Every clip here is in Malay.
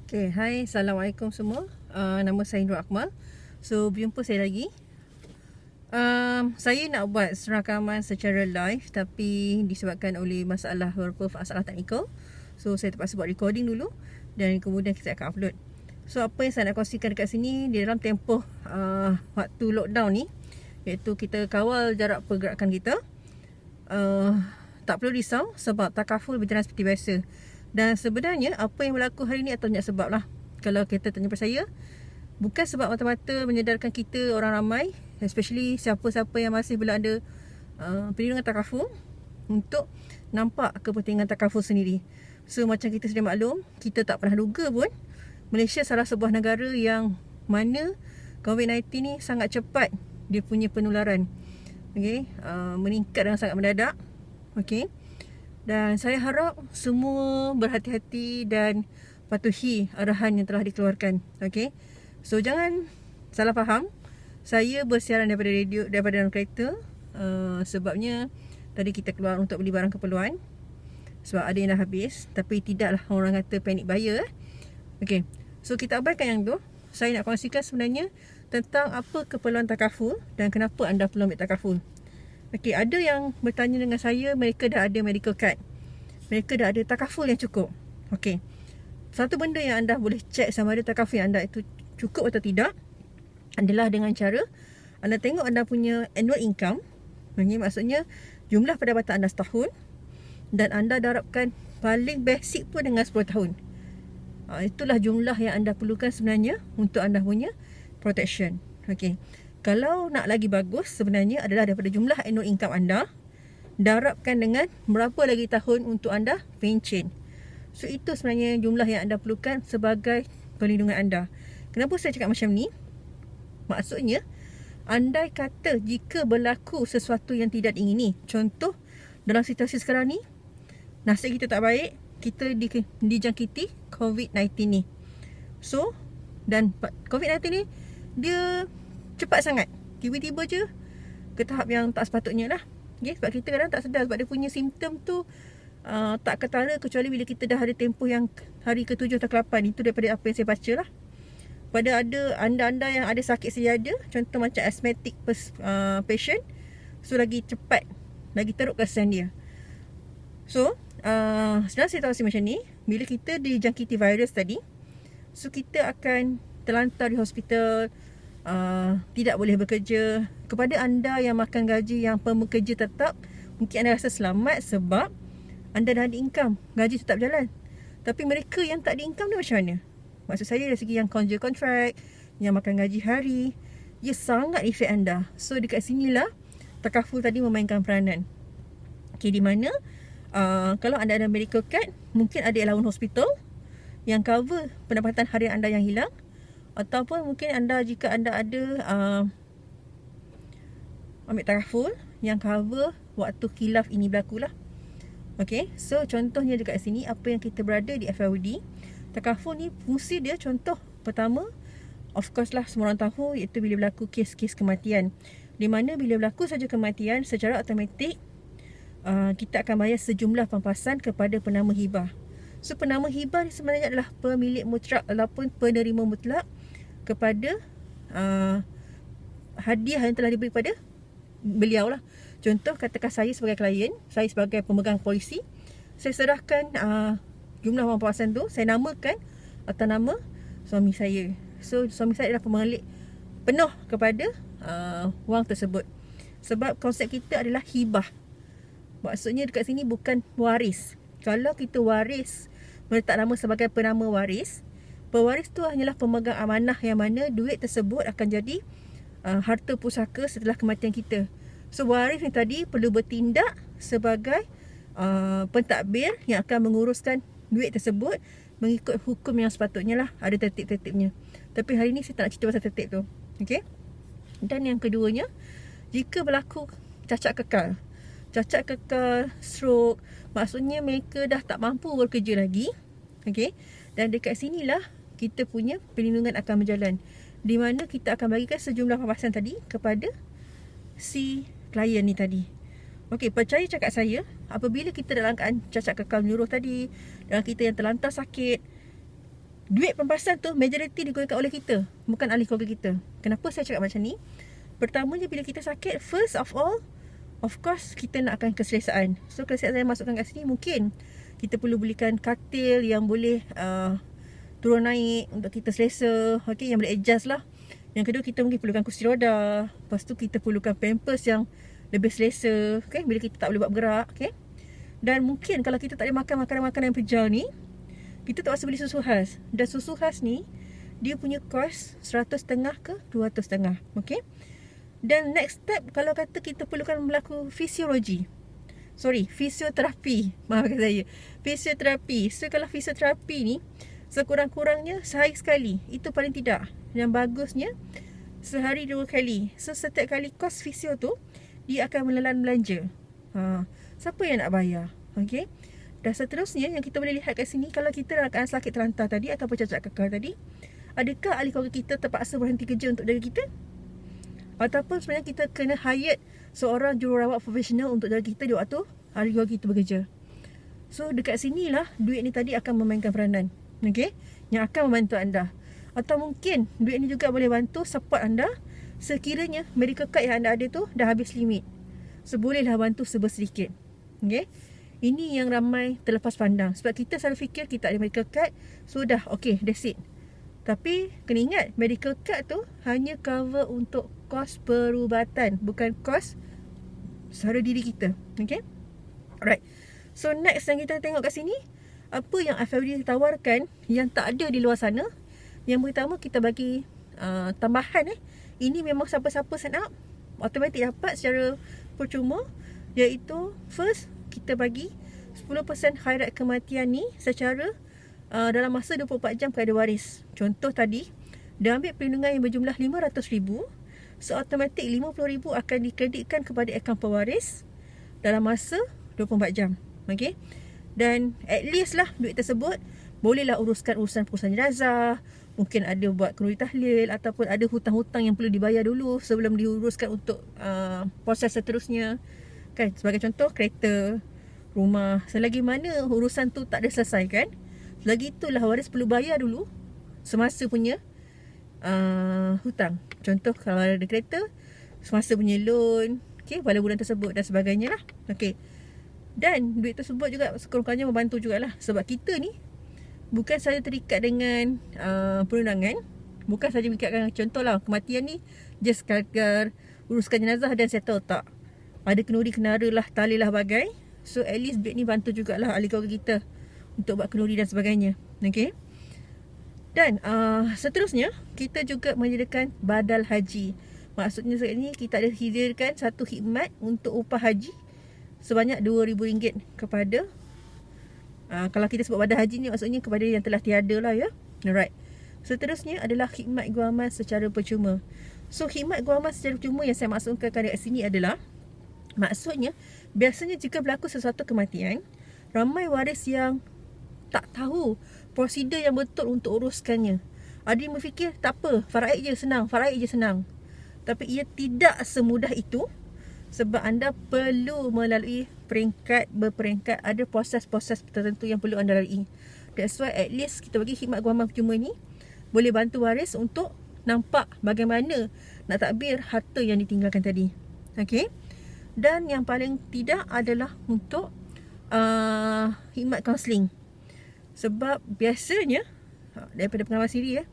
Okay, hai, Assalamualaikum semua. Nama saya Nur Akmal. So, berjumpa saya lagi. Saya nak buat rakaman secara live tapi disebabkan oleh beberapa masalah teknikal. So, saya terpaksa buat recording dulu dan kemudian kita akan upload. So, apa yang saya nak kongsikan dekat sini di dalam tempoh waktu lockdown ni, iaitu kita kawal jarak pergerakan kita. Tak perlu risau sebab takaful berjalan seperti biasa. Dan sebenarnya apa yang berlaku hari ni atau banyak sebab lah. Kalau kita tanya pada saya, bukan sebab mata-mata menyedarkan kita orang ramai, especially siapa-siapa yang masih belum ada perlindungan takaful, untuk nampak kepentingan takaful sendiri. So macam kita sedia maklum, kita tak pernah duga pun Malaysia salah sebuah negara yang mana COVID-19 ni sangat cepat dia punya penularan. Okay, meningkat dengan sangat mendadak. Okay, dan saya harap semua berhati-hati dan patuhi arahan yang telah dikeluarkan. Okay, so jangan salah faham. Saya bersiaran daripada radio, daripada dalam kereta, sebabnya tadi kita keluar untuk beli barang keperluan sebab ada yang dah habis. Tapi tidaklah orang kata panic buyer. Okay, so kita abaikan yang tu. Saya nak kongsikan sebenarnya tentang apa keperluan takaful dan kenapa anda perlu ambil takaful. Okay, ada yang bertanya dengan saya, mereka dah ada medical card, mereka dah ada takaful yang cukup. Okay, satu benda yang anda boleh cek sama ada takaful anda itu cukup atau tidak adalah dengan cara anda tengok anda punya annual income. Okay, maksudnya jumlah pendapatan anda setahun dan anda darabkan paling basic pun dengan 10 tahun. Itulah jumlah yang anda perlukan sebenarnya untuk anda punya protection. Okay, kalau nak lagi bagus sebenarnya adalah daripada jumlah annual income anda darabkan dengan berapa lagi tahun untuk anda pencen. So itu sebenarnya jumlah yang anda perlukan sebagai perlindungan anda. Kenapa saya cakap macam ni? Maksudnya, andai kata jika berlaku sesuatu yang tidak diingini, contoh dalam situasi sekarang ni, nasib kita tak baik, kita dijangkiti COVID-19 ni. So, dan COVID-19 ni dia cepat sangat, tiba-tiba je ke tahap yang tak sepatutnya lah. Okay, sebab kita kadang tak sedar sebab dia punya simptom tu tak ketara kecuali bila kita dah ada tempoh yang hari ke-7 atau ke-8. Itu daripada apa yang saya baca lah. Pada ada anda-anda yang ada sakit sejadah, contoh macam asthmatic patient, so lagi cepat, lagi teruk kesan dia. So dalam situasi macam ni, bila kita dijangkiti virus tadi, so kita akan terlantar di hospital, tidak boleh bekerja. Kepada anda yang makan gaji, yang pekerja tetap, mungkin anda rasa selamat sebab anda dah ada income, gaji tetap jalan. Tapi mereka yang tak ada income ni macam mana? Maksud saya dari segi yang kerja kontrak, yang makan gaji hari, ia sangat efek anda. So dekat sinilah takaful tadi memainkan peranan. Okay, di mana kalau anda ada medical card, mungkin ada allowance hospital yang cover pendapatan harian anda yang hilang. Ataupun mungkin anda, jika anda ada ambil takaful yang cover waktu khilaf ini berlaku lah. Okay, so contohnya dekat sini, apa yang kita berada di FLD, takaful ni fungsi dia, contoh pertama, of course lah semua orang tahu, iaitu bila berlaku kes-kes kematian. Di mana bila berlaku saja kematian, secara automatik kita akan bayar sejumlah pampasan kepada penama hibah. So penama hibah ni sebenarnya adalah pemilik mutlak ataupun penerima mutlak kepada hadiah yang telah diberi kepada beliau lah. Contoh, katakan saya sebagai klien, saya sebagai pemegang polisi, saya serahkan jumlah pampasan tu, saya namakan atas nama suami saya. So suami saya adalah pemilik penuh kepada wang tersebut. Sebab konsep kita adalah hibah. Maksudnya dekat sini bukan waris. Kalau kita waris, meletak nama sebagai penama waris, pewaris tu hanyalah pemegang amanah yang mana duit tersebut akan jadi harta pusaka setelah kematian kita. So waris ni tadi perlu bertindak sebagai pentadbir yang akan menguruskan duit tersebut mengikut hukum yang sepatutnya lah. Ada tertib-tertibnya. Tapi hari ni saya tak nak cerita pasal tertib tu. Okay? Dan yang keduanya, jika berlaku cacat kekal, stroke, maksudnya mereka dah tak mampu bekerja lagi. Okay? Dan dekat sinilah kita punya perlindungan akan berjalan, di mana kita akan bagikan sejumlah pampasan tadi kepada si klien ni tadi. Okey, percaya cakap saya, apabila kita dalam keadaan cacat kekal menyeluruh tadi, dan kita yang terlantar sakit, duit pampasan tu majoriti digunakan oleh kita, bukan ahli keluarga kita. Kenapa saya cakap macam ni? Pertamanya, bila kita sakit, first of all, of course kita nak akan keselesaan. So kalau saya masukkan kat sini, mungkin kita perlu belikan katil yang boleh turun naik untuk kita selesa, okay, yang boleh adjust lah. Yang kedua, kita mungkin perlukan kursi roda. Lepas tu kita perlukan pampers yang lebih selesa, okay, bila kita tak boleh buat bergerak, okay. Dan mungkin kalau kita tak boleh makan makanan-makanan yang pejal ni, kita terpaksa beli susu khas. Dan susu khas ni, dia punya kos 100.5 ke 200.5, okay. Dan next step, kalau kata kita perlukan berlaku fisioterapi, maafkan saya, fisioterapi. So kalau fisioterapi ni, sekurang-kurangnya sehari sekali, itu paling tidak. Yang bagusnya sehari 2 kali. So setiap kali kos fisio tu, dia akan menelan belanja. Siapa yang nak bayar? Okay. Dan seterusnya yang kita boleh lihat kat sini, kalau kita dalam keadaan sakit terlantar tadi ataupun cacat kekal tadi, adakah ahli keluarga kita terpaksa berhenti kerja untuk jaga kita? Ataupun sebenarnya kita kena hire seorang jururawat profesional untuk jaga kita di waktu ahli keluarga kita bekerja. So dekat sinilah duit ni tadi akan memainkan peranan, okay, yang akan membantu anda. Atau mungkin duit ni juga boleh bantu support anda sekiranya medical card yang anda ada tu dah habis limit. So bolehlah bantu sedikit, okay. Ini yang ramai terlepas pandang. Sebab kita selalu fikir kita ada medical card, so dah, okay, that's it. Tapi kena ingat, medical card tu hanya cover untuk kos perubatan, bukan kos secara diri kita, okay. Alright. So next yang kita tengok kat sini, apa yang FFD tawarkan yang tak ada di luar sana. Yang pertama, kita bagi tambahan. Ini memang siapa-siapa sign up automatik dapat secara percuma, iaitu first, kita bagi 10% khairat kematian ni secara dalam masa 24 jam kepada waris. Contoh tadi, dia ambil perlindungan yang berjumlah RM500,000, so automatik RM50,000 akan dikreditkan kepada akaun pewaris dalam masa 24 jam. Okay. Dan at least lah duit tersebut bolehlah uruskan urusan perusahaan jenazah, mungkin ada buat kenduri tahlil, ataupun ada hutang-hutang yang perlu dibayar dulu sebelum diuruskan untuk proses seterusnya. Kan, sebagai contoh, kereta, rumah. Selagi mana urusan tu tak ada selesai kan, selagi itulah waris perlu bayar dulu semasa punya hutang. Contoh, kalau ada kereta, semasa punya loan, okay, pada bulan tersebut dan sebagainya lah. Okay. Dan duit tersebut juga sekurang-kurangnya membantu jugalah. Sebab kita ni bukan saja terikat dengan perundangan, bukan saja berikatkan, contohlah kematian ni just sekadar uruskan jenazah dan settle, tak. Ada kenduri kenara lah, tali lah bagai. So at least duit ni bantu jugalah ahli keluarga kita untuk buat kenduri dan sebagainya. Okay. Dan seterusnya, kita juga menyediakan badal haji. Maksudnya saat ni kita ada hidupkan satu khidmat untuk upah haji sebanyak RM2,000 kepada kalau kita sebut badal haji ni, maksudnya kepada yang telah tiada lah, ya. Alright. Seterusnya adalah khidmat guaman secara percuma. So khidmat guaman secara percuma yang saya maksudkan kat sini adalah, maksudnya biasanya jika berlaku sesuatu kematian, ramai waris yang tak tahu prosedur yang betul untuk uruskannya. Ada yang berfikir tak apa, faraid je senang. Tapi ia tidak semudah itu, sebab anda perlu melalui peringkat berperingkat, ada proses-proses tertentu yang perlu anda lalui. That's why at least kita bagi khidmat guaman percuma ni boleh bantu waris untuk nampak bagaimana nak takbir harta yang ditinggalkan tadi. Okay. Dan yang paling tidak adalah untuk khidmat kaunseling. Sebab biasanya daripada pengalaman sendiri,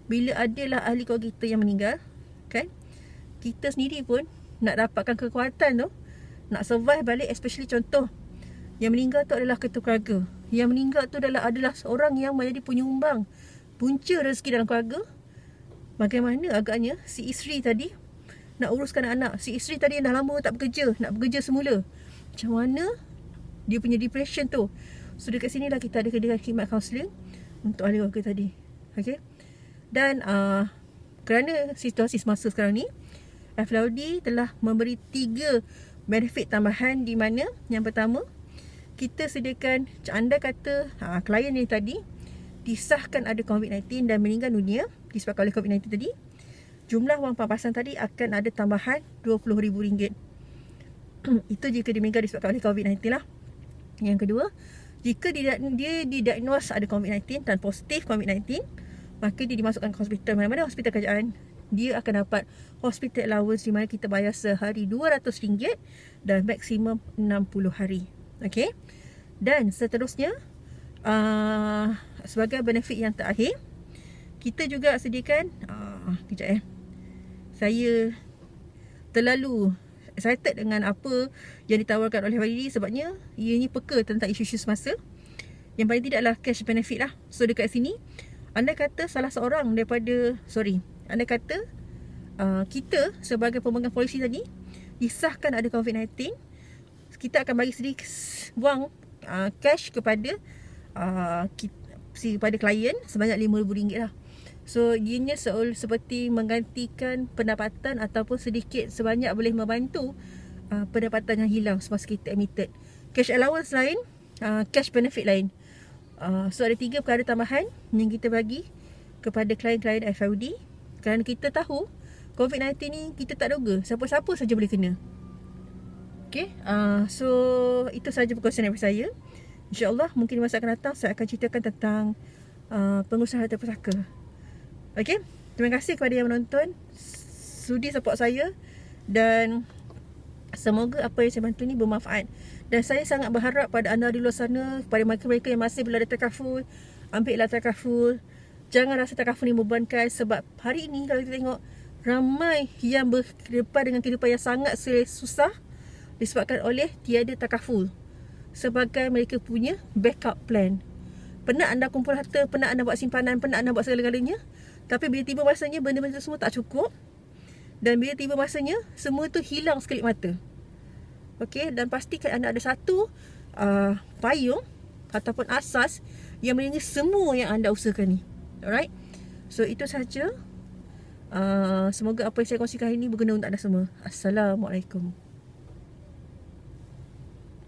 bila adalah ahli keluarga kita yang meninggal, kan, kita sendiri pun nak dapatkan kekuatan tu, nak survive balik. Especially contoh, yang meninggal tu adalah ketua keluarga, yang meninggal tu adalah seorang yang menjadi penyumbang punca rezeki dalam keluarga. Bagaimana agaknya si isteri tadi nak uruskan anak, si isteri tadi yang dah lama tak bekerja, nak bekerja semula. Macam mana dia punya depression tu. So dekat sini lah kita ada khidmat kaunseling untuk ahli keluarga tadi. Okay. Dan kerana situasi semasa sekarang ni, FLOD telah memberi 3 benefit tambahan, di mana yang pertama, kita sediakan, anda kata klien ni tadi disahkan ada COVID-19 dan meninggal dunia disebabkan oleh COVID-19 tadi, jumlah wang pampasan tadi akan ada tambahan RM20,000. Itu jika dia meninggal disebabkan oleh COVID-19 lah. Yang kedua, Jika dia didiagnose ada COVID-19 dan positif COVID-19, maka dia dimasukkan ke hospital, mana-mana hospital kerajaan. Dia akan dapat hospital allowance di mana kita bayar sehari RM200 dan maksimum 60 hari. Okey. Dan seterusnya, sebagai benefit yang terakhir, kita juga sediakan kejap saya terlalu excited dengan apa yang ditawarkan oleh YD sebabnya ianya peka tentang isu-isu semasa. Yang paling tidak adalah cash benefit lah. So dekat sini, anda kata salah seorang daripada, anda kata kita sebagai pemegang polisi tadi disahkan ada COVID-19, kita akan bagi sedikit wang cash kepada kepada klien sebanyak RM5,000 lah. So ianya seperti menggantikan pendapatan ataupun sedikit sebanyak boleh membantu pendapatan yang hilang semasa kita admitted. Cash allowance lain, cash benefit lain. So ada 3 perkara tambahan yang kita bagi kepada klien-klien FIUD. Kerana kita tahu COVID-19 ni kita tak duga, siapa-siapa saja boleh kena. Okay, so itu sahaja perkongsian daripada saya. InsyaAllah mungkin di masa akan datang saya akan ceritakan tentang pengusaha harta pusaka. Okay, terima kasih kepada yang menonton, sudi support saya, dan semoga apa yang saya bantu ni bermanfaat. Dan saya sangat berharap pada anda di luar sana, kepada mereka-mereka yang masih belum ada takaful, ambillah takaful. Jangan rasa takaful ni membebankan, sebab hari ini kalau kita tengok ramai yang berdepan dengan kehidupan yang sangat susah disebabkan oleh tiada takaful. Sebagai mereka punya backup plan. Penat anda kumpul harta, penat anda buat simpanan, penat anda buat segala-galanya, tapi bila tiba masanya benda-benda semua tak cukup, dan bila tiba masanya semua tu hilang sekelip mata. Okey, dan pastikan anda ada satu payung ataupun asas yang melindungi semua yang anda usahakan ni. Alright, so itu sahaja. Semoga apa yang saya kongsikan hari ini berguna untuk anda semua. Assalamualaikum.